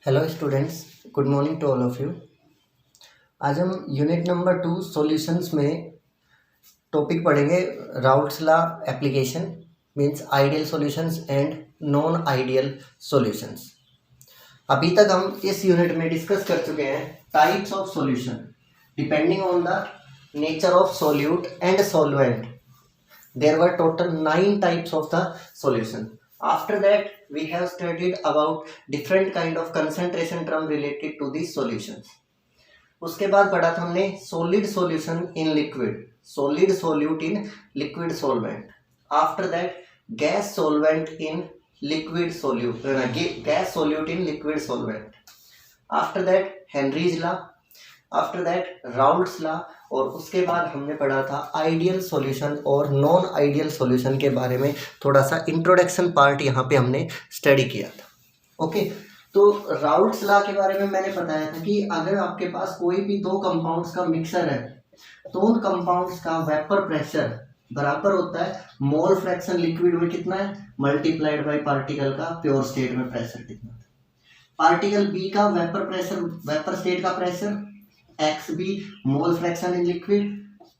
Hello students, good morning to all of you. आज हम unit number 2 solutions में topic पढ़ेंगे Raoult's law application, means ideal solutions and non ideal solutions. अभी तक हम इस यूनिट में डिस्कस कर चुके हैं types of solution depending on the nature of solute and solvent. There were total 9 types of the solution. After that, we have studied about different kind of concentration term related to these solutions. उसके बाद पढ़ा था हमने solid solution in liquid, solid solute in liquid solvent. After that, gas solvent in liquid solute, gas solute in liquid solvent. After that, Henry's law. After that Raoult's law. और उसके बाद हमने पढ़ा था आइडियल सॉल्यूशन और non ideal solution के बारे में थोड़ा सा इंट्रोडक्शन पार्ट यहाँ पे हमने स्टडी किया था। ओके, तो राउल्ट्स लॉ के बारे में मैंने बताया था कि अगर आपके पास कोई भी दो कंपाउंड्स का मिक्सर है तो उन कंपाउंड्स का वेपर प्रेशर बराबर होता है मोल फ्रैक्शन लिक्विड में कितना है मल्टीप्लाइड बाय पार्टिकल का प्योर स्टेट में प्रेशर कितना है। पार्टिकल बी का वेपर प्रेशर, वेपर स्टेट का pressure X B mole fraction in liquid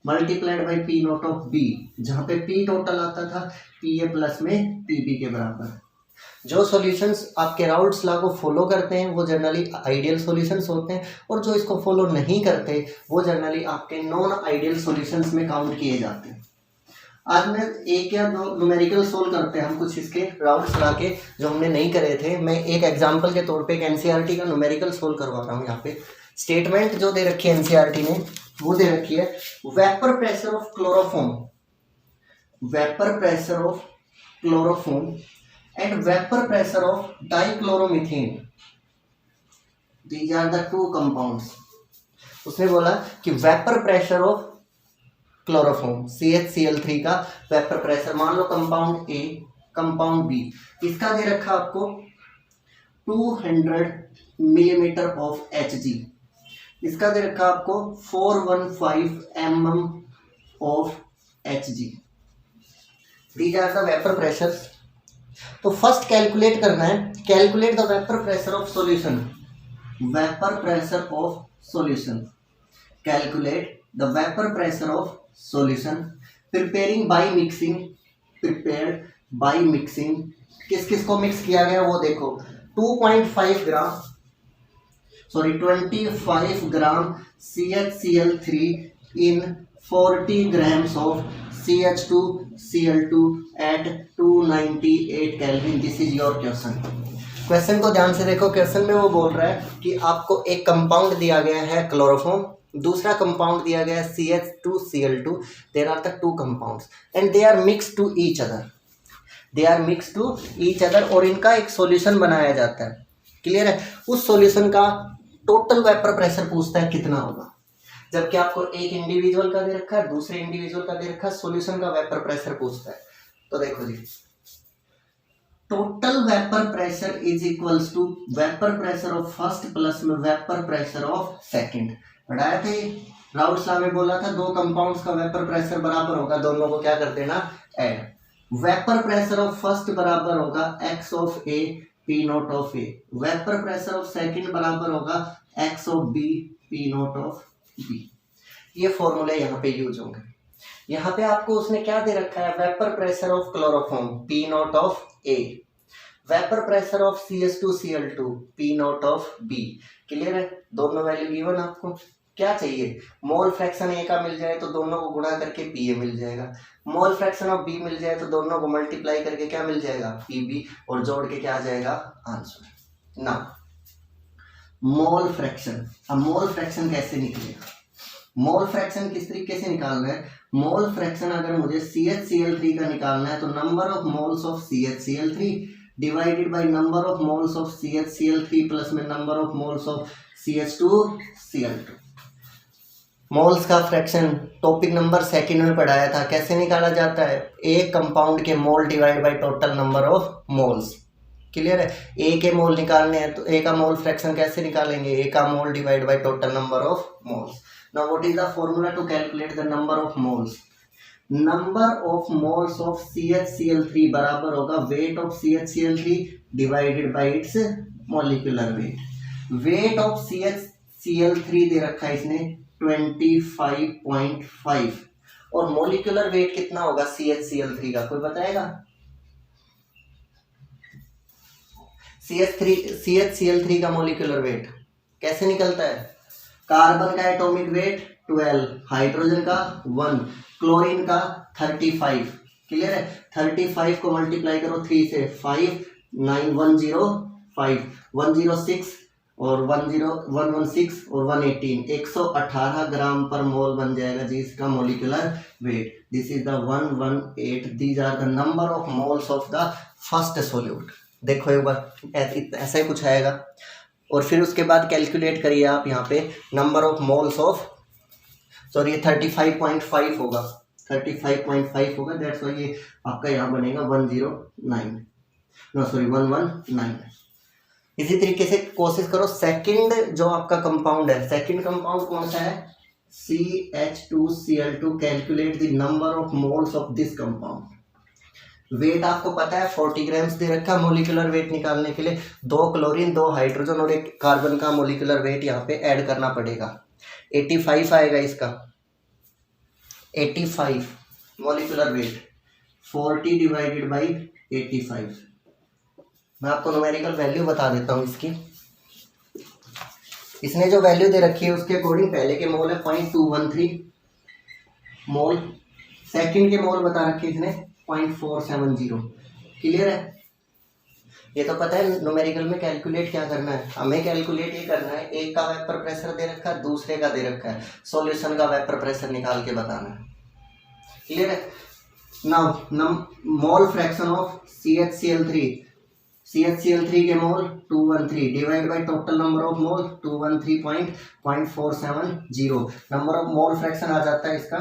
multiplied by P naught of B, जहाँ पे पी टोटल आता था पी ए प्लस में पी बी के बराबर। जो सॉल्यूशंस आपके राउल्ट्स लॉ को फॉलो करते हैं वो जनरली आइडियल सॉल्यूशंस होते हैं, और जो इसको फॉलो नहीं करते वो जनरली आपके नॉन आइडियल सॉल्यूशंस में काउंट किए जाते हैं। आज मैं एक या दो न्यूमेरिकल सोल्व करते हैं हम कुछ इसके राउल्ट्स लॉ के जो हमने नहीं करे थे। मैं एक एग्जाम्पल के तौर पे एक एनसीईआरटी का न्यूमेरिकल सोल्व करवा रहा हूँ। यहाँ पे स्टेटमेंट जो दे रखी है एनसीईआरटी ने वो दे रखी है vapour pressure of chloroform, vapour pressure of chloroform and vapour pressure of dichloromethane, these are the two compounds. उसने बोला कि vapour pressure of chloroform CHCl3 का वेपर प्रेशर, मान लो कंपाउंड ए कंपाउंड बी, इसका दे रखा आपको 200 मिलीमीटर ऑफ Hg, इसका दे रखा आपको 415 mm of Hg। These are the vapour pressures. तो फर्स्ट कैलकुलेट करना है, calculate the vapour pressure of solution, vapour pressure of solution, calculate the vapour pressure of solution, preparing by mixing, prepared by mixing. किस किस को mix किया गया वो देखो, 2.5 gram 25 gram CHCl3 in 40 grams of CH2Cl2 at 298 Kelvin। This is your question. Question को ध्यान से देखो। क्वेश्चन में वो बोल रहा है कि आपको एक कंपाउंड दिया गया है क्लोरोफॉर्म, दूसरा कंपाउंड दिया गया है CH2Cl2। There are the two compounds and they are mix to each other, they are mix to each other, और इनका एक सॉल्यूशन बनाया जाता है। क्लियर है? उस सॉल्यूशन का टोटल वेपर प्रेशर पूछता है कितना होगा, जबकि आपको एक इंडिविजुअल का दे रखा है, दूसरे इंडिविजुअल का दे रखा है, सॉल्यूशन का वेपर प्रेशर पूछता है। तो देखो जी, total vapour pressure is equals to vapour pressure of first plus में वेपर प्रेशर ऑफ सेकंड। पढ़ाया था ये, राउल्ट्स लॉ में बोला था दो कंपाउंड्स का वेपर प्रेशर बराबर होगा, दोनों को क्या कर देना add. Vapour pressure of first बराबर होगा x of a P naught of A, vapour pressure of second बराबर होगा x of b P naught of b। ये फॉर्मूले यहाँ पे यूज होंगे। यहाँ पे आपको उसने क्या दे रखा है, vapour pressure of chloroform P naught of A, vapour pressure of CH2Cl2 P naught of b। Clear है? दोनों वैल्यू गिवन। आपको क्या चाहिए, मोल फ्रैक्शन ए का मिल जाए तो दोनों को गुणा करके पी ए मिल जाएगा, मोल फ्रैक्शन ऑफ बी मिल जाए तो दोनों को मल्टीप्लाई करके क्या मिल जाएगा पी बी, और जोड़ के क्या आ जाएगा आंसर ना। मोल फ्रैक्शन, अब मोल फ्रैक्शन कैसे निकलेगा, मोल फ्रैक्शन किस तरीके से निकालना है। मोल फ्रैक्शन अगर मुझे CHCl3 का निकालना है तो number of moles of CHCl3 divided by number of moles of CHCl3 plus में number of moles of CH2Cl2। Moles का फ्रैक्शन टॉपिक नंबर सेकंड में पढ़ाया था, कैसे निकाला जाता है, एक कंपाउंड के mole divide by total number of moles. Clear है? ए के मोल निकालने हैं तो ए का मोल फ्रैक्शन कैसे निकालेंगे, ए का mole divide by total number of moles. Now what is the formula to calculate the number of moles, number of moles of CHCl3 बराबर होगा weight of CHCl3 divided by its molecular weight of CH Cl3 दे रखा है इसने 25.5 और molecular weight कितना होगा CH Cl3 का, कोई बताएगा? CH Cl3 का मॉलिक्यूलर वेट कैसे निकलता है? कार्बन का एटॉमिक वेट 12, हाइड्रोजन का 1, क्लोरीन का 35। क्लियर है? 35 को मल्टीप्लाई करो 3 से, 5 9 105 106 और 116 और 118 118 ग्राम पर मोल बन जाएगा जी इसका molecular weight. This is the 118, these are the number of moles of the first solute. देखो एक बार ऐसा ही कुछ आएगा और फिर उसके बाद कैलकुलेट करिए आप यहाँ पे number of moles of, sorry ये 35.5 होगा, 35.5 होगा, दैट्स वाई ये आपका यहाँ बनेगा 109, नो सॉरी 119। इसी तरीके से कोशिश करो सेकंड जो आपका कंपाउंड है, सेकंड कंपाउंड कौन सा है? CH2Cl2, calculate the number of moles of this compound. Weight आपको पता है 40 ग्राम्स दे रखा है मॉलिक्यूलर वेट निकालने के लिए, 2 क्लोरीन 2 हाइड्रोजन और 1 कार्बन का मॉलिक्यूलर वेट यहाँ पे ऐड करना पड़ेगा। 85 आएगा इसका, 85 मॉलिक्यूलर वेट, 40 डिवाइडेड बाई 85। मैं आपको न्यूमेरिकल वैल्यू बता देता हूँ इसकी। इसने जो वैल्यू दे रखी है उसके अकॉर्डिंग पहले के मोल है 0.213 मोल, सेकंड के मोल बता रखे इसने 0.470। क्लियर है? ये तो पता है न्यूमेरिकल में कैलकुलेट क्या करना है, हमें कैलकुलेट ये करना है, एक का वेपर प्रेशर दे रखा है, दूसरे का दे रखा है, सॉल्यूशन का वेपर प्रेशर निकाल के बताना है। क्लियर है? Now mole fraction of CH Cl3 के mole 213 divide by total number of mole 213.470, number of mole fraction आ जाता है इसका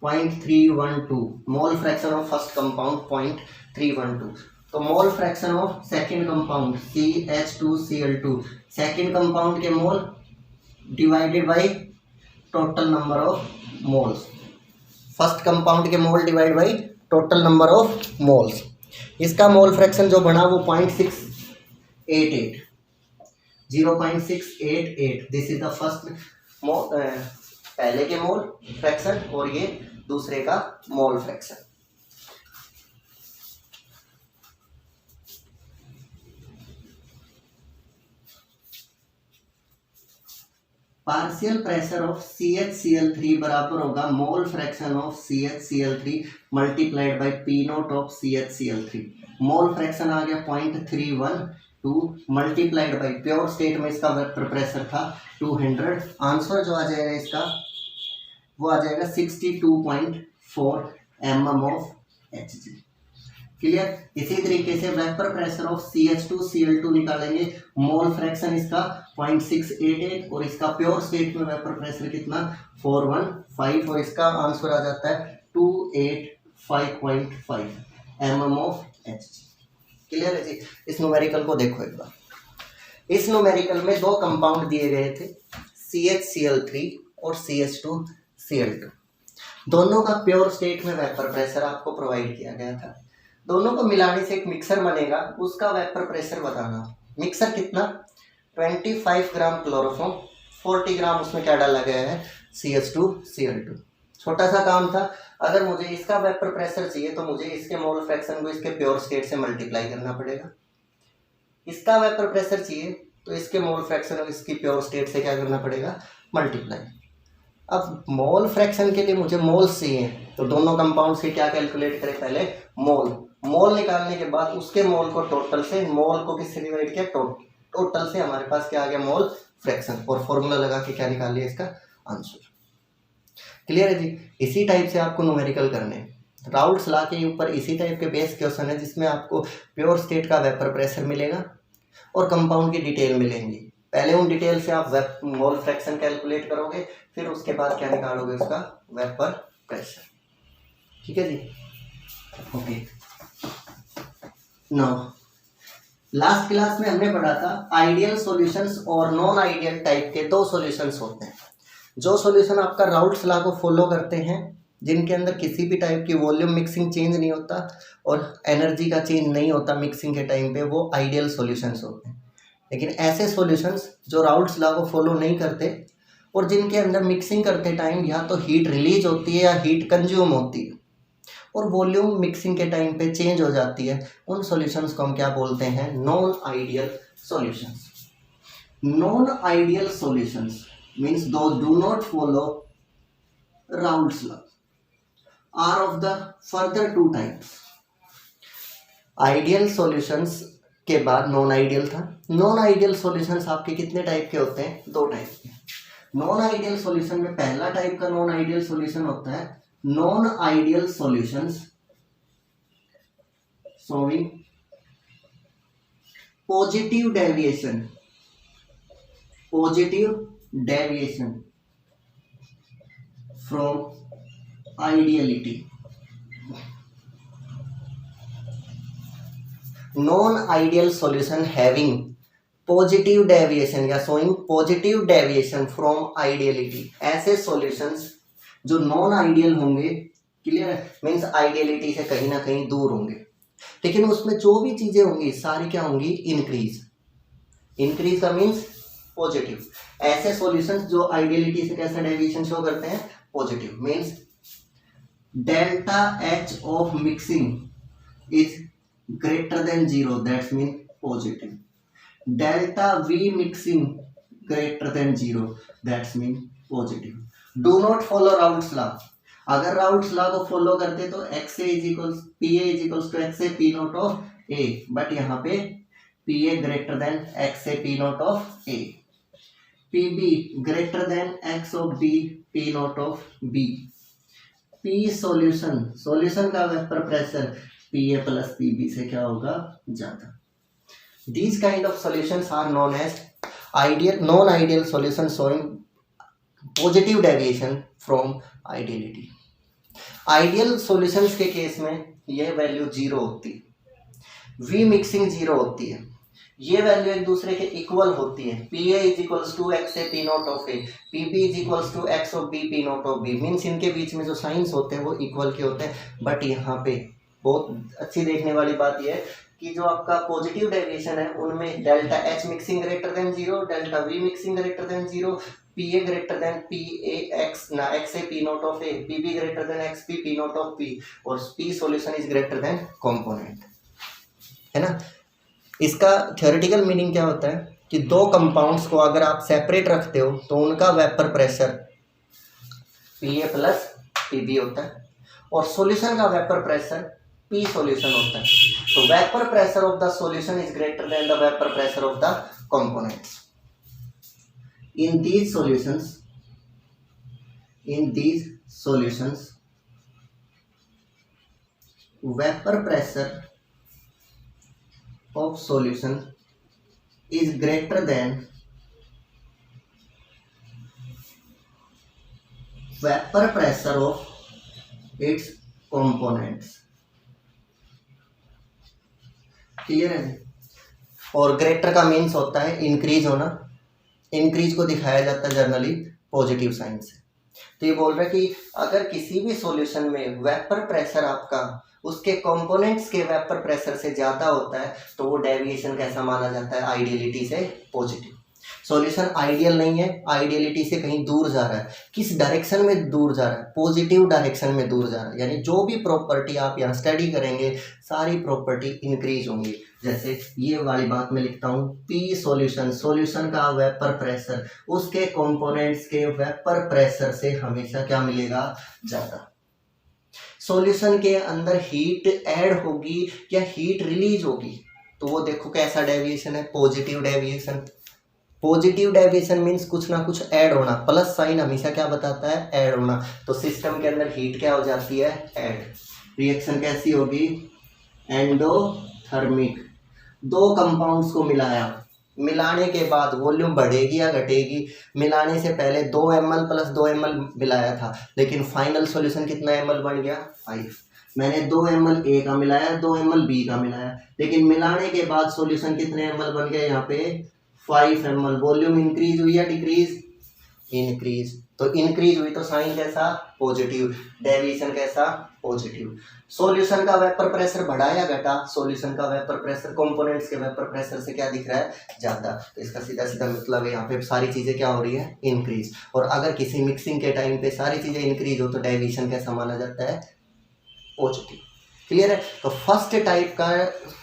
0.312, mole fraction of first compound 0.312। तो mole fraction of second compound CH2Cl2, second compound के mole divided by total number of moles, first compound के mole divide by total number of moles. इसका mole fraction जो बना वो 0.688, 0.688। This is the first पहले के mole fraction और ये दूसरे का mole fraction. Partial pressure of CH Cl3 बराबर होगा mole fraction of CH Cl3 multiplied by P naught of CH Cl3। Mole fraction आ गया 0.312 मल्टीप्लाइड बाय प्योर स्टेट में इसका वेपर प्रेशर था 200। आंसर जो आ जाएगा इसका वो आ जाएगा 62.4 mm ऑफ Hg। क्लियर? इसी तरीके से वेपर प्रेशर ऑफ CH2Cl2 निकालेंगे, मोल फ्रैक्शन इसका 0.688 और इसका प्योर स्टेट में वेपर प्रेशर कितना 415 और इसका आंसर आ जाता है 285.5 mm ऑफ Hg। क्लियर है जी? इस न्यूमेरिकल को देखो एक बार। इस न्यूमेरिकल में दो कंपाउंड दिए गए थे CH Cl3 और CH2Cl2, दोनों का प्योर स्टेट में वेपर प्रेशर आपको प्रोवाइड किया गया था। दोनों को मिलाने से एक मिक्सर बनेगा, उसका वेपर प्रेशर बताना। मिक्सर कितना? 25 ग्राम क्लोरोफॉर्म, 40 ग्राम उसमें क्या डाला गया है CH2Cl2। छोटा सा काम था, अगर मुझे इसका वेपर प्रेशर चाहिए तो मुझे इसके मोल फ्रैक्शन को इसके प्योर स्टेट से मल्टीप्लाई करना पड़ेगा। इसका वेपर प्रेशर चाहिए तो इसके मोल फ्रैक्शन को इसकी प्योर स्टेट से क्या करना पड़ेगा मल्टीप्लाई। अब मोल फ्रैक्शन के लिए मुझे मोल्स चाहिए तो दोनों कंपाउंड से क्या कैलकुलेट करें, पहले मोल निकालने के बाद उसके मोल को टोटल से, मोल को किससे डिवाइड किया टोटल से, हमारे पास क्या आ गया मोल फ्रैक्शन और फॉर्मूला लगा के क्या निकाल लिया इसका आंसर। क्लियर है जी? इसी टाइप से आपको न्यूमेरिकल करने हैं। राउल्ट्स लॉ के ऊपर इसी टाइप के बेस क्वेश्चन है जिसमें आपको प्योर स्टेट का वेपर प्रेशर मिलेगा और कंपाउंड की डिटेल मिलेंगी। पहले उन डिटेल से आप मोल फ्रैक्शन कैलकुलेट करोगे, फिर उसके बाद क्या निकालोगे उसका वेपर प्रेशर। ठीक है जी? ओके। नाउ लास्ट क्लास में हमने पढ़ा था आइडियल सॉल्यूशंस और नॉन आइडियल टाइप के दो सॉल्यूशंस होते हैं। जो सॉल्यूशन आपका राउल्ट्स लॉ को फॉलो करते हैं जिनके अंदर किसी भी टाइप की वॉल्यूम मिक्सिंग चेंज नहीं होता और एनर्जी का चेंज नहीं होता मिक्सिंग के टाइम पे, वो आइडियल सॉल्यूशंस होते हैं। लेकिन ऐसे सॉल्यूशंस जो राउल्ट्स लॉ को फॉलो नहीं करते और जिनके अंदर मिक्सिंग करते टाइम या तो हीट रिलीज होती है या हीट कंज्यूम होती है और वॉल्यूम मिक्सिंग के टाइम पे चेंज हो जाती है, उन सॉल्यूशंस को हम क्या बोलते हैं? Non ideal solutions. Non ideal solutions means दो do not follow Raoult's law are of the further two types. Ideal solutions के बाद नॉन आइडियल था। नॉन आइडियल सॉल्यूशंस आपके कितने टाइप के होते हैं? दो टाइप के। नॉन आइडियल सॉल्यूशन में पहला टाइप का नॉन आइडियल सॉल्यूशन होता है non ideal solutions showing positive deviation from ideality. Non ideal solution having positive deviation या showing positive deviation from ideality. ऐसे सॉल्यूशंस जो नॉन आइडियल होंगे, क्लियर है, मीन्स आइडियलिटी से कहीं ना कहीं दूर होंगे, लेकिन उसमें जो भी चीजें होंगी सारी क्या होंगी? इंक्रीज का मीन्स पॉजिटिव। ऐसे सॉल्यूशंस जो आइडियलिटी से कैसा डेविएशन शो करते हैं? Positive. Means delta H of mixing is greater than 0, that's mean positive. Delta V mixing greater than 0, that's mean positive. Do not follow Raoult's law. अगर Raoult's law को follow करते तो X A is equals P A is equals to X A P naught of A, but यहाँ पे P A greater than x A P naught of A, P B greater than x of B P naught of B. P solution का vapour pressure P A plus P B से क्या होगा? ज्यादा। These kind of solutions are known as non-ideal solutions showing positive deviation from ideality. Ideal solutions के case में यह value 0 होती है, V मिक्सिंग 0 होती है, ये वैल्यू एक दूसरे के इक्वल होती है। P A is equals to X A P naught of A, P B is equals to X of B P naught of B. Means इनके बीच में जो साइंस होते हैं वो इक्वल के होते हैं। बट यहाँ पे बहुत अच्छी देखने वाली बात यह है कि जो आपका पॉजिटिव डेविएशन है उनमें delta H mixing greater than 0, delta V mixing greater than 0, P A greater than P A x ना x A P naught of A, P B greater than x P P naught of P, और P solution is greater than component, है ना। इसका theoretical meaning क्या होता है कि दो कंपाउंड्स को अगर आप सेपरेट रखते हो तो उनका vapour pressure P A plus P B होता है और सॉल्यूशन का वेपर प्रेशर पी सॉल्यूशन होता है। तो vapour pressure of the solution is greater then the vapour pressure of the components. In these solutions, vapor pressure of solution is greater than vapor pressure of its components. Clear है? और greater का means होता है increase होना। Increase को दिखाया जाता है जनरली पॉजिटिव साइन से। तो ये बोल रहा है कि अगर किसी भी सॉल्यूशन में वेपर प्रेशर आपका उसके कंपोनेंट्स के वेपर प्रेशर से ज़्यादा होता है तो वो डेविएशन कैसा माना जाता है? आइडियलिटी से पॉजिटिव। सॉल्यूशन आइडियल नहीं है, आइडियलिटी से कहीं दूर जा रहा है। किस डायरेक्शन में दूर जा रहा है? पॉजिटिव डायरेक्शन में दूर जा रहा है। यानी जो भी प्रॉपर्टी आप यहाँ स्टडी करेंगे सारी प्रॉपर्टी इंक्रीज होंगी। जैसे ये वाली बात मैं लिखता हूँ, पी सॉल्यूशन का वेपर प्रेशर उसके कंपोनेंट्स के वेपर प्रेशर से हमेशा क्या मिलेगा? ज़्यादा। सॉल्यूशन के अंदर हीट ऐड होगी या हीट रिलीज होगी तो वो देखो कैसा डेविएशन है? Positive deviation. Positive deviation means कुछ ना कुछ ऐड होना। प्लस साइन हमेशा क्या बताता है? ऐड होना। तो सिस्टम के अंदर हीट क्या हो जाती है? ऐड। रिएक्शन कैसी होगी? एंडोथर्मिक। दो कंपाउंड्स को मिलाया, मिलाने के बाद वॉल्यूम बढ़ेगी या घटेगी? मिलाने से पहले 2 ml प्लस 2 ml मिलाया था, लेकिन फाइनल सॉल्यूशन कितना ml बन गया? 5। मैंने 2 ml ए का मिलाया, 2 ml बी का मिलाया, लेकिन मिलाने के बाद सॉल्यूशन कितने ml बन गया? यहाँ पे 5 ml। वॉल्यूम इंक्रीज हुई या डिक्रीज? इंक्रीज, तो इंक्रीज हुई तो साइन कैसा, पॉजिटिव, डेविएशन कैसा, पॉजिटिव। सॉल्यूशन का वेपर प्रेशर बढ़ा या घटा, सॉल्यूशन का वेपर प्रेशर कंपोनेंट्स के वेपर प्रेशर से क्या दिख रहा है, ज्यादा, तो इसका सीधा सीधा मतलब है यहाँ पे सारी चीजें क्या हो रही है, इंक्रीज। और अगर किसी मिक्सिंग के टाइम पे सारी चीजें इंक्रीज हो तो डेविएशन कैसा माना जाता है, पॉजिटिव। क्लियर है। तो फर्स्ट टाइप का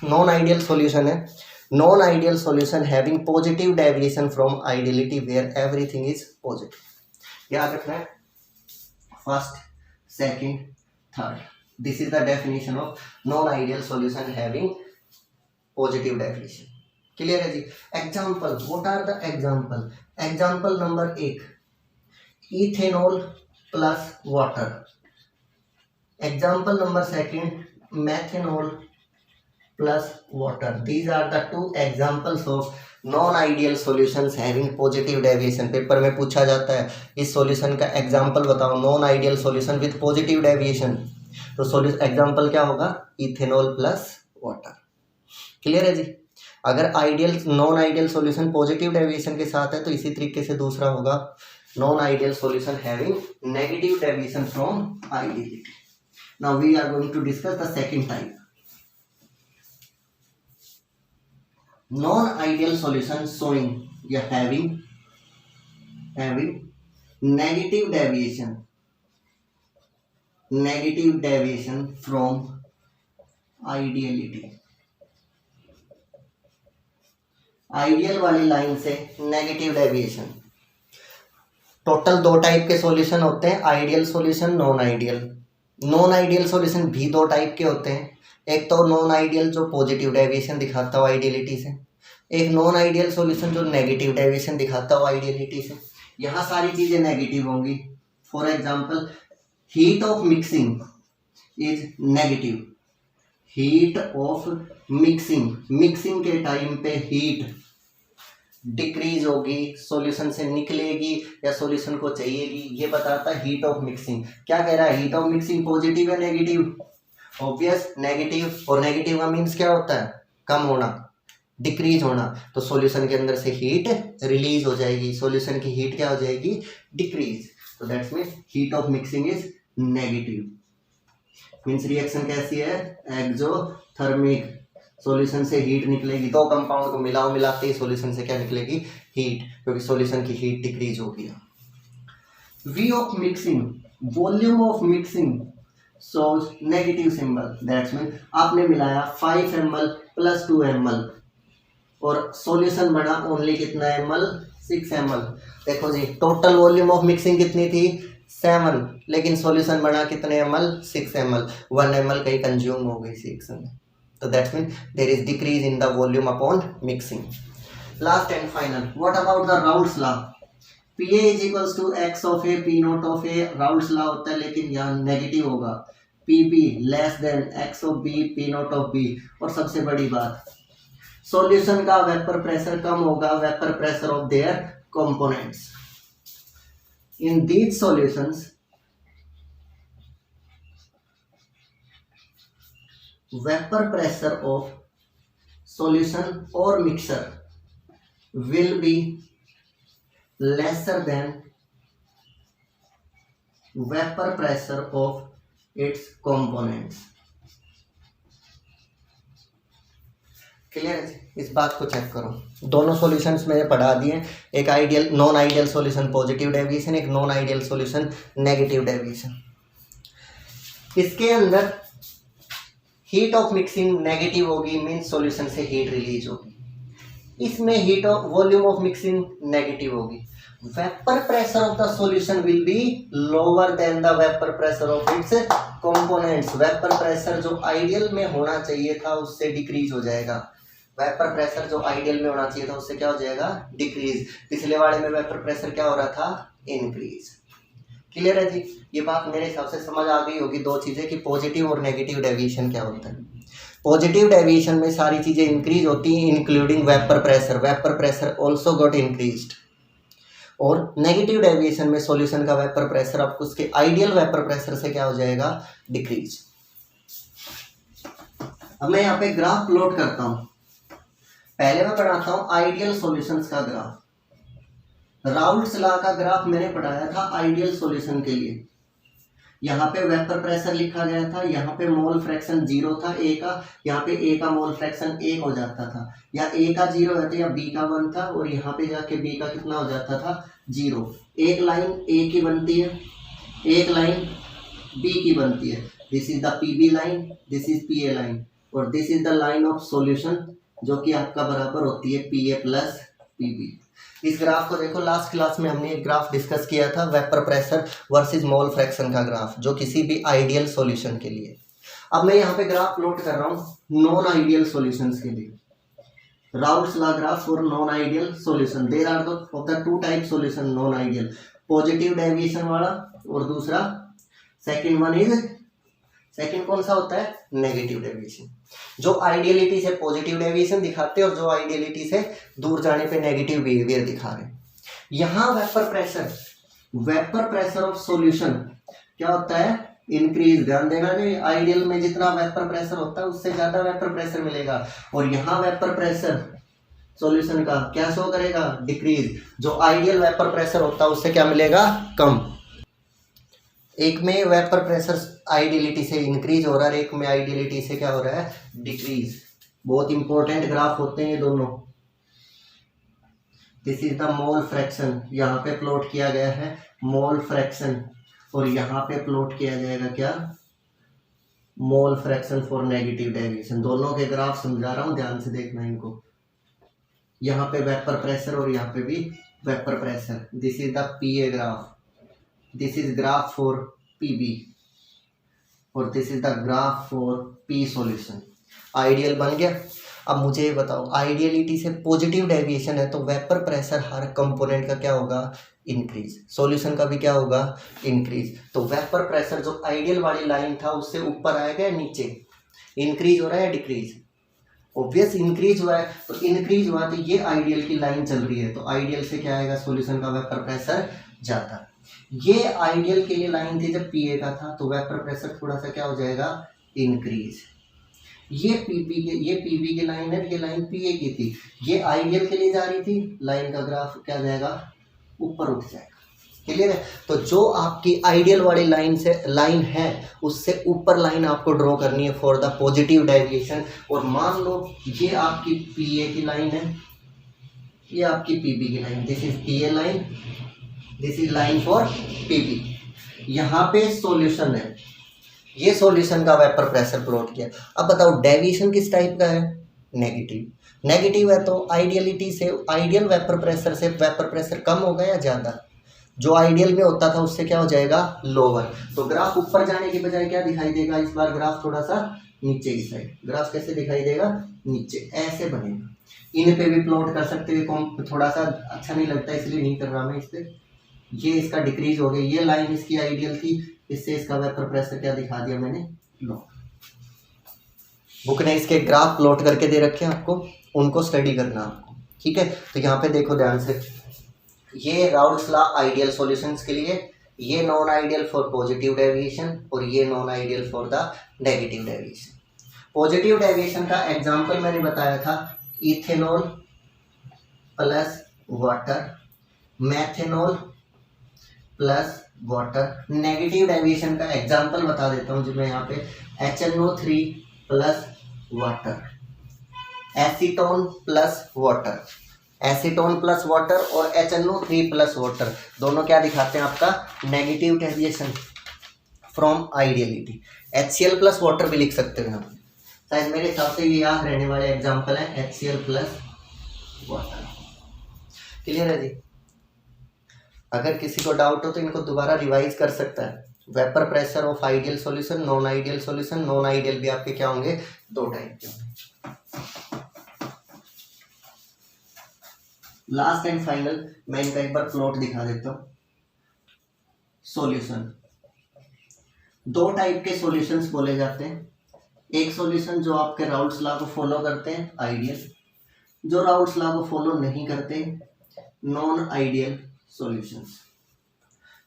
नॉन आइडियल सॉल्यूशन है, non ideal solution having positive deviation from ideality where everything is positive. याद रखना है, first, second, third, this is the definition of non ideal solution having positive deviation. Clear है जी। Example, what are the example, example number 1, ethanol plus water. Example number 2, methanol plus water. These are the two examples of non-ideal solutions having positive deviation. Paper में पूछा जाता है इस solution का example बताओ, non ideal solution with positive deviation, तो solution example क्या होगा, इथेनॉल प्लस वाटर। क्लियर है जी। अगर ideal non ideal solution positive deviation के साथ है तो इसी तरीके से दूसरा होगा non ideal solution having negative deviation from ideality. Now we are going to discuss the second type. Non-ideal solution showing या having negative deviation from ideality. Ideal वाली लाइन से नेगेटिव डेविएशन। टोटल 2 टाइप के solution होते हैं, ideal solution, non ideal. Non ideal solution भी 2 type के होते हैं, एक तो नॉन आइडियल जो पॉजिटिव डेविएशन दिखाता हो आइडियलिटी से, एक नॉन आइडियल सॉल्यूशन जो नेगेटिव डेविएशन दिखाता हो आइडियलिटी से। यहाँ सारी चीज़ें नेगेटिव होंगी। For example, heat of mixing is negative, heat of mixing के टाइम पे हीट डिक्रीज होगी, सॉल्यूशन से निकलेगी या सॉल्यूशन को चाहिएगी, ये बताता है हीट ऑफ मिक्सिंग। क्या कह रहा है, हीट ऑफ मिक्सिंग पॉजिटिव या नेगेटिव, ऑब्वियस नेगेटिव, और नेगेटिव का मीन्स क्या होता है, कम होना, डिक्रीज होना, तो सॉल्यूशन के अंदर से हीट रिलीज हो जाएगी, सॉल्यूशन की हीट क्या हो जाएगी, डिक्रीज, तो that's mean heat of mixing is negative. Means reaction कैसी है, एक्सोथर्मिक, सॉल्यूशन से हीट निकलेगी, 2 कंपाउंड को मिलाते ही सॉल्यूशन से क्या निकलेगी, हीट, क्योंकि सॉल्यूशन की हीट डिक्रीज हो गया। V of mixing, volume of mixing shows negative symbol, that's mean आपने मिलाया 5 ml प्लस 2 ml और सॉल्यूशन बना ओनली कितना ml, 6 ml। देखो जी, टोटल वॉल्यूम ऑफ मिक्सिंग कितनी थी, 7, लेकिन सॉल्यूशन बना कितने ml, 6 ml, 1 ml कहीं कंज्यूम हो गई रिएक्शन में, तो that's mean there is decrease in the volume upon mixing. Last and final, what about the Raoult's law, P A is equals to X of A P naught of A, Raoult's law होता है लेकिन यहाँ negative होगा, P B less than x of B P naught of B. और सबसे बड़ी बात, solution का वेपर प्रेशर कम होगा vapour pressure of their components. In these solutions vapor pressure of solution or mixture will be lesser than vapor pressure of its components। Clear है? इस बात को चेक करो, दोनों सॉल्यूशंस मैंने पढ़ा दिए, एक ideal non ideal solution positive deviation, एक non ideal solution negative deviation. इसके अंदर हीट ऑफ मिक्सिंग नेगेटिव होगी, मीन्स सॉल्यूशन से हीट रिलीज होगी। इसमें heat of volume of mixing negative होगी। Vapour pressure of the solution will be lower than the vapour pressure of its components. Vapour pressure जो ideal में होना चाहिए था उससे डिक्रीज हो जाएगा, वेपर प्रेशर जो आइडियल में होना चाहिए था उससे क्या हो जाएगा, डिक्रीज। पिछले वाले में वेपर प्रेशर क्या हो रहा था, इंक्रीज। क्लियर है जी? ये बात मेरे हिसाब से समझ आ गई होगी, 2 चीज़ें कि पॉजिटिव और नेगेटिव डेविएशन क्या होता है। पॉजिटिव डेविएशन में सारी चीज़ें इंक्रीज होती हैं including vapour pressure also got increased. और नेगेटिव डेविएशन में सॉल्यूशन का वेपर प्रेशर आपको उसके आइडियल वेपर प्रेशर से क्या हो जाएगा, डिक्रीज। अब मैं यहाँ पे ग्राफ प्लॉट करता हूँ। पहले मैं बनाता हूँ आइडियल सॉल्यूशंस का ग्राफ। राउल्ट्स लॉ का ग्राफ मैंने पढ़ाया था आइडियल सॉल्यूशन के लिए। यहाँ पे वेपर प्रेशर लिखा गया था, यहाँ पे मोल फ्रैक्शन 0 था ए का, यहाँ पे ए का मोल फ्रैक्शन 1 हो जाता था, या ए का 0 है तो या बी का 1 था, और यहाँ पे जाके बी का कितना हो जाता था 0। एक लाइन ए की बनती है, एक लाइन बी की बनती है। This is the PB line, this is PA line, और this is the line of solution जो कि आपका बराबर होती है पीए प्लस पीबी। इस ग्राफ को देखो, लास्ट क्लास में हमने एक ग्राफ डिस्कस किया था vapour pressure versus mole fraction का ग्राफ, जो किसी भी आइडियल सॉल्यूशन के लिए। अब मैं यहाँ पे ग्राफ प्लॉट कर रहा हूँ नॉन आइडियल सॉल्यूशंस के लिए। Raoult's law graph for non ideal solution. There are the two type solution non ideal, positive deviation वाला, और दूसरा सेकंड कौन सा होता है, नेगेटिव डेविएशन। जो आइडियलिटी से पॉजिटिव डेविएशन दिखाते हैं और जो आइडियलिटी से दूर जाने पे नेगेटिव बिहेवियर दिखा रहे हैं। यहाँ वेपर प्रेशर ऑफ सॉल्यूशन क्या होता है, इंक्रीज। ध्यान देना कि आइडियल में जितना वेपर प्रेशर होता है उससे ज्यादा वेपर प्रेशर मिलेगा, और यहाँ वेपर प्रेशर सॉल्यूशन का क्या शो करेगा, डिक्रीज। जो आइडियल वेपर प्रेशर होता है उससे क्या मिलेगा, कम। एक में वेपर प्रेशर आइडियलिटी से इंक्रीज हो रहा है, एक में आइडियलिटी से क्या हो रहा है, डिक्रीज। बहुत इंपॉर्टेंट ग्राफ होते हैं ये दोनों। This is the mole fraction, यहाँ पे प्लॉट किया गया है मोल फ्रैक्शन, और यहाँ पे प्लॉट किया जाएगा क्या, mole fraction for negative deviation. दोनों के ग्राफ समझा रहा हूँ, ध्यान से देखना इनको। यहाँ पे वेपर प्रेशर और यहाँ पे भी vapour pressure. This is the PA graph, this is graph for PB, और this is the graph for P solution. Ideal बन गया। अब मुझे ये बताओ, आइडियलिटी से पॉजिटिव डेविएशन है तो वेपर प्रेशर हर कंपोनेंट का क्या होगा, इंक्रीज। सॉल्यूशन का भी क्या होगा, इंक्रीज। तो वेपर प्रेशर जो आइडियल वाली लाइन था उससे ऊपर आएगा या नीचे, इंक्रीज हो रहा है या डिक्रीज, ऑब्वियस इंक्रीज हुआ है। तो इंक्रीज हुआ तो ये आइडियल की लाइन चल रही है, तो आइडियल से क्या आएगा, सॉल्यूशन का वेपर प्रेशर जाता। ये आइडियल के लिए लाइन थी जब पीए का था, तो वेपर प्रेशर थोड़ा सा क्या हो जाएगा, इंक्रीज। ये पीबी की लाइन है, ये लाइन पीए की थी, ये आइडियल के लिए जा रही थी, लाइन का ग्राफ क्या जाएगा, ऊपर उठ जाएगा। क्लियर है। तो जो आपकी आइडियल वाली लाइन है उससे ऊपर लाइन आपको ड्रॉ करनी है फॉर द पॉजिटिव डेविएशन। और मान लो ये आपकी पीए की लाइन है, ये आपकी पीबी की line, this is PA line, this is line for PB. यहाँ पे सॉल्यूशन है, ये सॉल्यूशन का वेपर प्रेशर प्लॉट किया। अब बताओ डेविएशन किस टाइप का है, नेगेटिव है, तो आइडियलिटी से आइडियल वेपर प्रेशर से वेपर प्रेशर कम होगा या ज़्यादा, जो आइडियल में होता था उससे क्या हो जाएगा, लोअर। तो ग्राफ ऊपर जाने के बजाय क्या दिखाई देगा, इस बार ग्राफ थोड़ा सा नीचे की साइड। ग्राफ कैसे दिखाई देगा, नीचे, ऐसे बनेगा। इन पे भी प्लॉट कर सकते हैं, थोड़ा सा अच्छा नहीं लगता इसलिए नहीं कर रहा मैं इस पे। ये इसका डिक्रीज हो गया, ये लाइन इसकी आइडियल थी, इससे इसका वेपर प्रेशर क्या दिखा दिया मैंने, लो। बुक ने इसके ग्राफ प्लॉट करके दे रखे हैं आपको, उनको स्टडी करना आपको, ठीक है। तो यहाँ पे देखो ध्यान से, ये राउल्ट्स लॉ आइडियल सॉल्यूशंस के लिए, ये non ideal for positive deviation, और ये non ideal for the negative deviation. Positive deviation का एग्जांपल मैंने बताया था, ethanol plus water, methanol plus water. Negative deviation का एग्जांपल बता देता हूँ जो मैं यहाँ पे, HNO3 plus water, acetone plus water, acetone plus water और HNO3 प्लस वाटर, दोनों क्या दिखाते हैं आपका, negative deviation from ideality. HCl plus water भी लिख सकते हैं आप, शायद मेरे हिसाब से ये याद रहने वाले एग्जांपल है, HCl प्लस वाटर। क्लियर है जी। अगर किसी को डाउट हो तो इनको दोबारा रिवाइज कर सकता है। Vapour pressure of ideal solution, non ideal solution. Non ideal भी आपके क्या होंगे, दो टाइप के होंगे। लास्ट एंड फाइनल मैं इनका एक बार प्लॉट दिखा देता हूँ। सॉल्यूशन, दो टाइप के सॉल्यूशंस बोले जाते हैं। एक सॉल्यूशन जो आपके राउल्ट्स लॉ को फॉलो करते हैं, आइडियल। जो राउल्ट्स लॉ को फॉलो नहीं करते, non ideal solutions.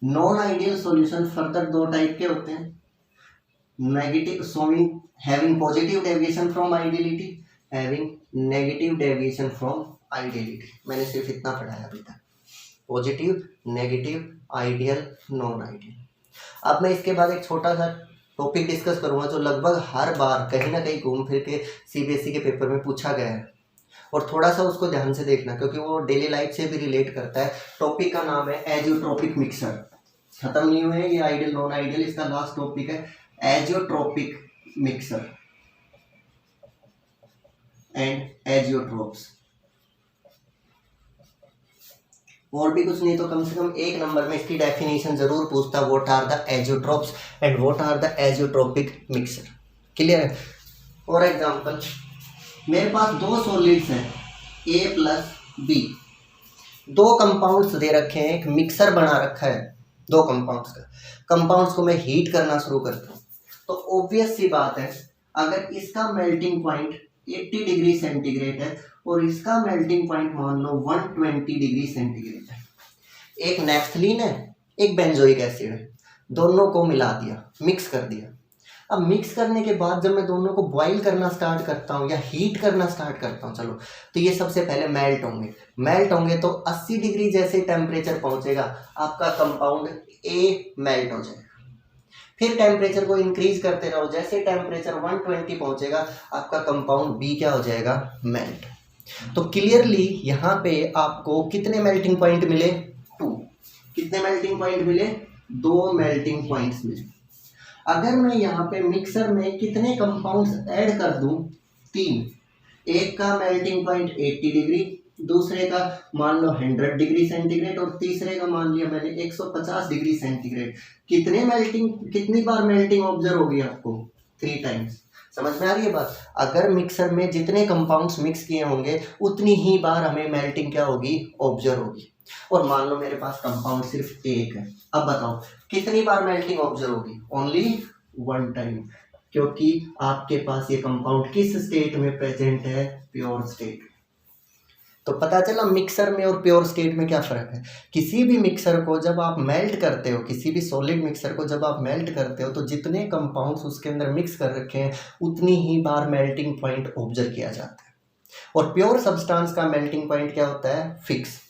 Non ideal solution further दो टाइप के होते हैं, negative showing having positive deviation from ideality, having negative deviation from ideality. मैंने सिर्फ इतना पढ़ाया अभी तक। Positive, negative, ideal, non ideal. अब मैं इसके बाद एक छोटा सा टॉपिक डिस्कस करूंगा जो लगभग हर बार कहीं ना कहीं घूम फिर के सीबीएसई के पेपर में पूछा गया है, और थोड़ा सा उसको ध्यान से देखना क्योंकि वो डेली लाइफ से भी रिलेट करता है। टॉपिक का नाम है एजियोट्रोपिक मिक्सर। खत्म नहीं हुए ये आइडियल नॉन आइडियल, इसका लास्ट टॉपिक है एजियोट्रोपिक मिक्सर एंड एजियोट्रोप्स। और भी कुछ नहीं तो कम से कम एक नंबर में इसकी डेफिनेशन जरूर पूछता, what are the azeotropes and what are the azeotropic mixer. Clear है? फॉर एग्जांपल मेरे पास दो सॉलिड्स हैं A प्लस बी, दो कंपाउंड्स दे रखे हैं, एक मिक्सर बना रखा है दो कंपाउंड्स का। कंपाउंड्स को मैं हीट करना शुरू करता हूँ तो ऑब्वियस सी बात है, अगर इसका मेल्टिंग पॉइंट 80 डिग्री सेंटीग्रेड है और इसका मेल्टिंग पॉइंट मान लो 120 डिग्री सेंटीग्रेड है, एक नेफ्थलीन है एक बेंजोइक एसिड है, दोनों को मिला दिया, मिक्स कर दिया। अब मिक्स करने के बाद जब मैं दोनों को बॉईल करना स्टार्ट करता हूँ या हीट करना स्टार्ट करता हूँ, चलो तो ये सबसे पहले मेल्ट होंगे तो 80 डिग्री जैसे टेम्परेचर पहुंचेगा आपका कंपाउंड ए मेल्ट हो जाएगा। फिर टेम्परेचर को इंक्रीज करते रहो, जैसे टेम्परेचर 120 पहुंचेगा आपका कंपाउंड बी क्या हो जाएगा, मेल्ट। तो क्लियरली यहाँ पे आपको कितने मेल्टिंग पॉइंट मिले, 2। कितने मेल्टिंग पॉइंट मिले, 2 मेल्टिंग पॉइंट्स मिले। अगर मैं यहाँ पे मिक्सर में कितने कंपाउंड्स ऐड कर दूं, 3। एक का मेल्टिंग पॉइंट 80 डिग्री, दूसरे का मान लो 100 डिग्री सेंटीग्रेड और तीसरे का मान लिया मैंने 150 डिग्री सेंटीग्रेड। कितनी बार मेल्टिंग ऑब्जर्व होगी आपको, 3 टाइम्स। समझ में आ रही है बात? अगर मिक्सर में जितने कंपाउंड्स मिक्स किए होंगे उतनी ही बार हमें मेल्टिंग क्या होगी, ऑब्जर्व होगी। और मान लो मेरे पास कंपाउंड सिर्फ एक है, अब बताओ कितनी बार मेल्टिंग ऑब्जर्व होगी, ओनली 1 टाइम, क्योंकि आपके पास ये कंपाउंड किस स्टेट में प्रेजेंट है, प्योर स्टेट। तो पता चला मिक्सर में और प्योर स्टेट में क्या फ़र्क है। किसी भी मिक्सर को जब आप मेल्ट करते हो, किसी भी सॉलिड मिक्सर को जब आप मेल्ट करते हो तो जितने कंपाउंड्स उसके अंदर मिक्स कर रखे हैं उतनी ही बार मेल्टिंग पॉइंट ऑब्जर्व किया जाता है। और प्योर सब्सटेंस का मेल्टिंग पॉइंट क्या होता है, fix.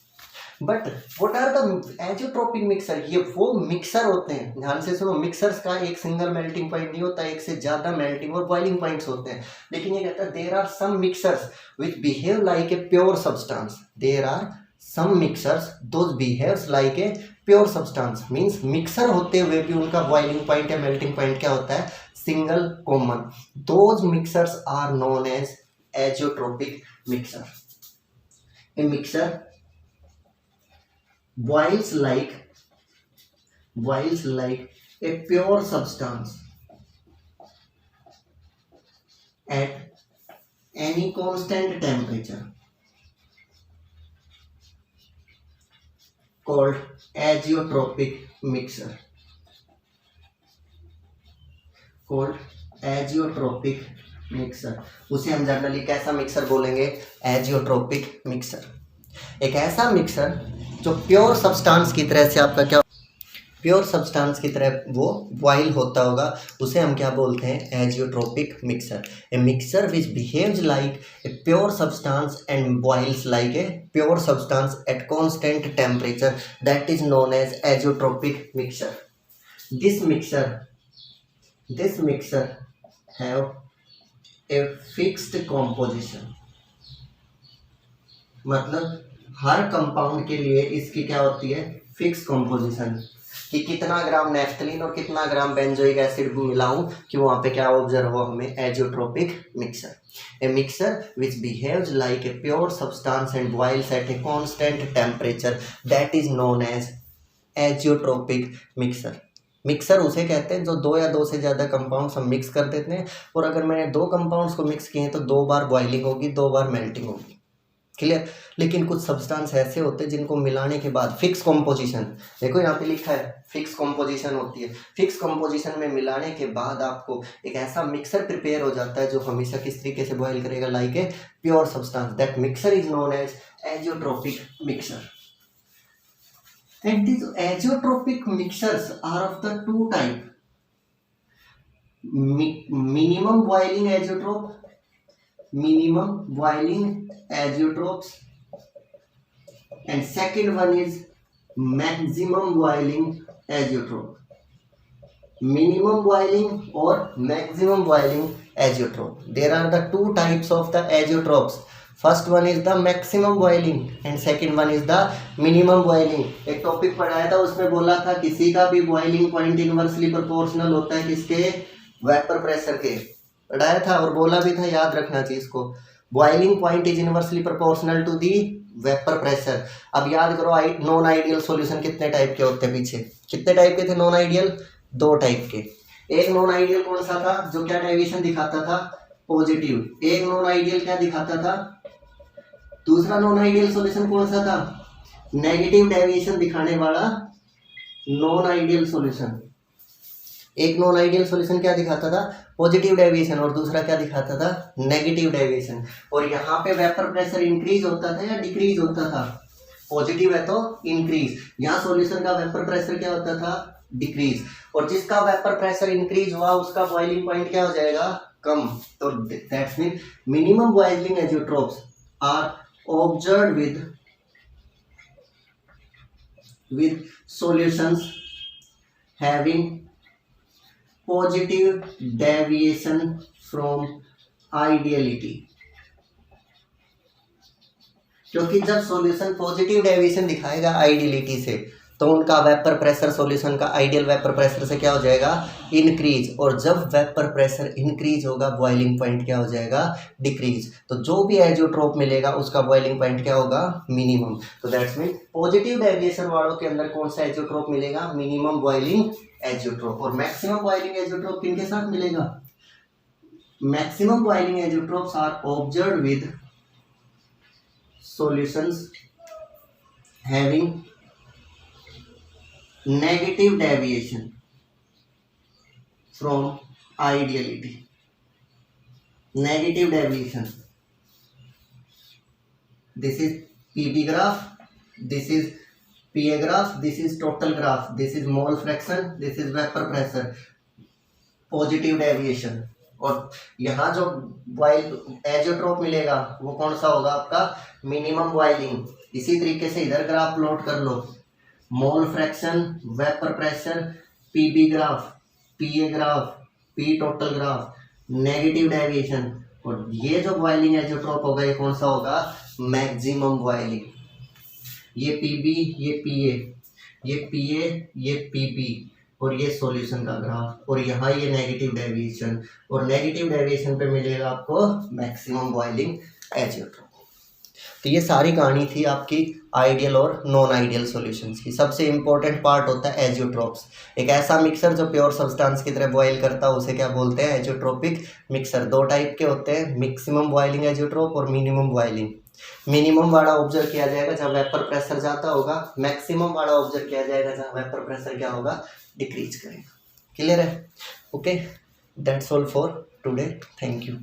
But what are the azeotropic mixer, ये वो मिक्सर होते हैं, ध्यान से सुनो, मिक्सर्स का एक सिंगल मेल्टिंग पॉइंट नहीं होता, एक से ज्यादा मेल्टिंग और बॉइलिंग पॉइंट्स होते हैं। लेकिन ये कहता है there are some mixers which behave like a pure substance, there are some mixers those behaves like a pure substance. Means mixer होते हुए भी उनका बॉइलिंग पॉइंट या मेल्टिंग पॉइंट क्या होता है, single common. Those mixers are known as azeotropic mixer. A mixer boils like a pure substance at any constant temperature called azeotropic mixer, उसे हम जनरली कैसा मिक्सर बोलेंगे, एजियोट्रोपिक मिक्सर। एक ऐसा मिक्सर जो प्योर सब्सटेंस की तरह से आपका क्या, प्योर सब्सटेंस की तरह वो बॉयल होता होगा, उसे हम क्या बोलते हैं, azeotropic mixer. A mixer which behaves like a pure substance and boils like a pure substance at constant temperature, that is known as azeotropic mixer. This mixer have a fixed composition, मतलब हर compound के लिए इसकी क्या होती है, fix composition, कि कितना ग्राम नेफ्थलीन और कितना ग्राम बेंजोइक एसिड मिलाऊं कि वहां पे क्या ऑब्जर्व हो हमें, azeotropic mixer. A mixer which behaves like a pure substance and boils at a constant temperature, that is known as azeotropic mixer. Mixer उसे कहते हैं जो 2 या 2 से ज़्यादा कंपाउंड्स हम मिक्स कर देते हैं, और अगर मैंने 2 कंपाउंड्स को मिक्स किए हैं तो 2 बार बॉइलिंग होगी, 2 बार मेल्टिंग होगी। क्लियर? लेकिन कुछ सब्सटेंस ऐसे होते हैं जिनको मिलाने के बाद फिक्स कॉम्पोजिशन, देखो यहाँ पे लिखा है फिक्स कॉम्पोजिशन होती है, फिक्स कॉम्पोजिशन में मिलाने के बाद आपको एक ऐसा मिक्सर प्रिपेयर हो जाता है जो हमेशा किस तरीके से बॉयल करेगा, like a pure substance. That mixer is known as azeotropic mixer. And these azeotropic mixers are of the 2 type, minimum boiling azeotrope, and second one is maximum boiling azeotrope, minimum boiling or maximum boiling azeotrope. There are the two types of the azeotropes. First one is the maximum boiling and second one is the minimum boiling. एक topic पढ़ाया था, उसमें बोला था किसी का भी boiling point inversely proportional होता है किसके, वेपर प्रेशर के, पढ़ाया था और बोला भी था, याद रखना चाहिए इसको, boiling point is inversely proportional to the vapour pressure. अब याद करो नॉन आइडियल सॉल्यूशन कितने टाइप के होते हैं, पीछे कितने टाइप के थे नॉन आइडियल, दो टाइप के। एक नॉन आइडियल कौन सा था, जो क्या डेविएशन दिखाता था, पॉजिटिव। एक नॉन आइडियल क्या दिखाता था, दूसरा नॉन आइडियल सॉल्यूशन कौन सा था, नेगेटिव डेविएशन दिखाने वाला नॉन आइडियल सॉल्यूशन। एक नॉन आइडियल सॉल्यूशन क्या दिखाता था, पॉजिटिव डेविएशन, और दूसरा क्या दिखाता था, नेगेटिव डेविएशन। और यहाँ पे वेपर प्रेशर इंक्रीज होता था या डिक्रीज होता था, पॉजिटिव है तो इंक्रीज, यहाँ सॉल्यूशन का वेपर प्रेशर क्या होता था, डिक्रीज। और जिसका वेपर प्रेशर इंक्रीज हुआ उसका बॉइलिंग पॉइंट क्या हो जाएगा, कम। तो that's mean minimum boiling azeotropes are observed with solutions having positive deviation from ideality। क्योंकि जब सॉल्यूशन पॉजिटिव डेविएशन दिखाएगा आइडियलिटी से तो उनका वेपर प्रेशर सॉल्यूशन का आइडियल वेपर प्रेशर से क्या हो जाएगा, इंक्रीज। और जब वेपर प्रेशर इंक्रीज होगा बॉइलिंग पॉइंट क्या हो जाएगा, डिक्रीज। तो जो भी एजियोट्रोप मिलेगा उसका बॉइलिंग पॉइंट क्या होगा, मिनिमम। तो दैट्स मीन पॉजिटिव डेविएशन वालों के अंदर कौन सा एजियोट्रोप मिलेगा, मिनिमम बॉइलिंग एजियोट्रोप। और मैक्सिमम बॉइलिंग एजियोट्रोप किनके साथ मिलेगा, maximum boiling azeotropes are observed with solutions having negative deviation from ideality। negative deviation, this is PV graph, this is PA graph, this is total graph, this is mole fraction, this is vapor pressure, positive deviation। और यहाँ जो boil azeotrope मिलेगा वो कौन सा होगा आपका, minimum boiling. इसी तरीके से इधर ग्राफ प्लॉट कर लो, mole fraction, vapour pressure, PB graph, PA graph, P total graph, negative deviation. और ये जो बॉइलिंग एजियोट्रोप होगा ये कौन सा होगा, मैक्सिमम बॉइलिंग। ये पीबी, ये पीए, ये पीए, ये पीबी, और ये सॉल्यूशन का ग्राफ, और यहाँ ये नेगेटिव डेविएशन, और नेगेटिव डेविएशन पे मिलेगा आपको मैक्सिमम बॉइलिंग एजियोट्रोप। तो ये सारी कहानी थी आपकी आइडियल और नॉन आइडियल सॉल्यूशंस की। सबसे इंपॉर्टेंट पार्ट होता है एजियोट्रोप्स। एक ऐसा मिक्सर जो प्योर सब्सटेंस की तरह बॉयल करता है उसे क्या बोलते हैं, एजियोट्रोपिक मिक्सर। दो टाइप के होते हैं, मैक्सिमम बॉइलिंग एजियोट्रोप और मिनिमम बॉइलिंग। मिनिमम वाला ऑब्जर्व किया जाएगा जब वेपर प्रेशर जाता होगा, मैक्सिमम वाला ऑब्जर्व किया जाएगा जब वेपर प्रेशर क्या होगा, डिक्रीज करेगा। क्लियर है, okay, that's all for today, thank you.